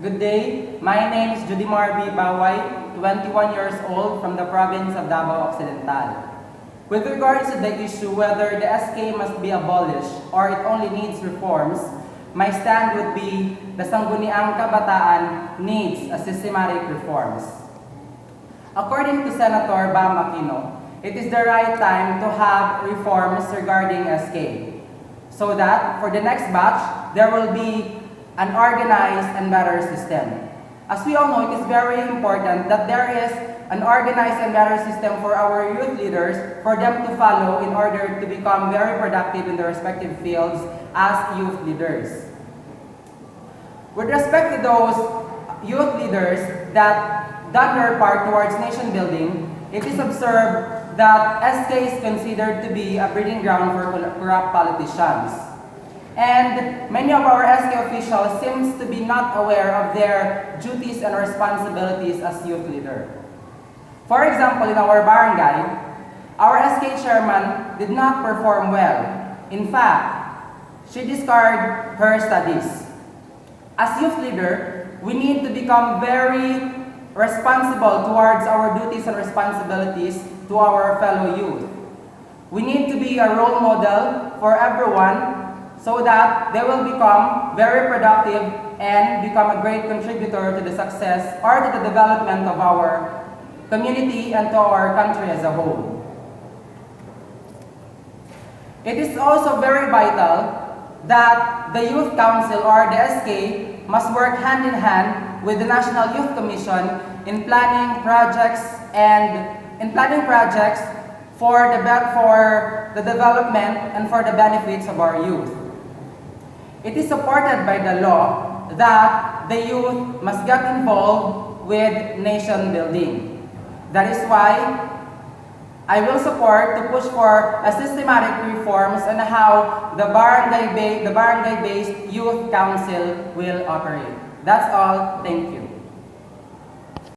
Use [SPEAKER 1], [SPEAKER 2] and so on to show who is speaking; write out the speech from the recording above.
[SPEAKER 1] Good day. My name is Judy Marby Baway, 21 years old from the province of Davao Occidental. With regards to the issue whether the SK must be abolished or it only needs reforms, my stand would be the Sangguniang Kabataan needs a systematic reforms. According to Senator Bam Aquino, it is the right time to have reforms regarding SK so that for the next batch, there will be an organized and better system. As we all know, it is very important that there is an organized and better system for our youth leaders for them to follow in order to become very productive in their respective fields as youth leaders. With respect to those youth leaders that done their part towards nation building, it is observed that SK is considered to be a breeding ground for corrupt politicians. And many of our SK officials seems to be not aware of their duties and responsibilities as youth leader. For example, in our barangay, our SK chairman did not perform well. In fact, she discarded her studies. As youth leader, we need to become very responsible towards our duties and responsibilities to our fellow youth. We need to be a role model for everyone so that they will become very productive and become a great contributor to the success or to the development of our community and to our country as a whole. It is also very vital that the Youth Council or the SK must work hand in hand with the National Youth Commission in planning projects for the development and for the benefits of our youth. It is supported by the law that the youth must get involved with nation building. That is why I will support to push for a systematic reforms on how the barangay-based youth council will operate. That's all. Thank you.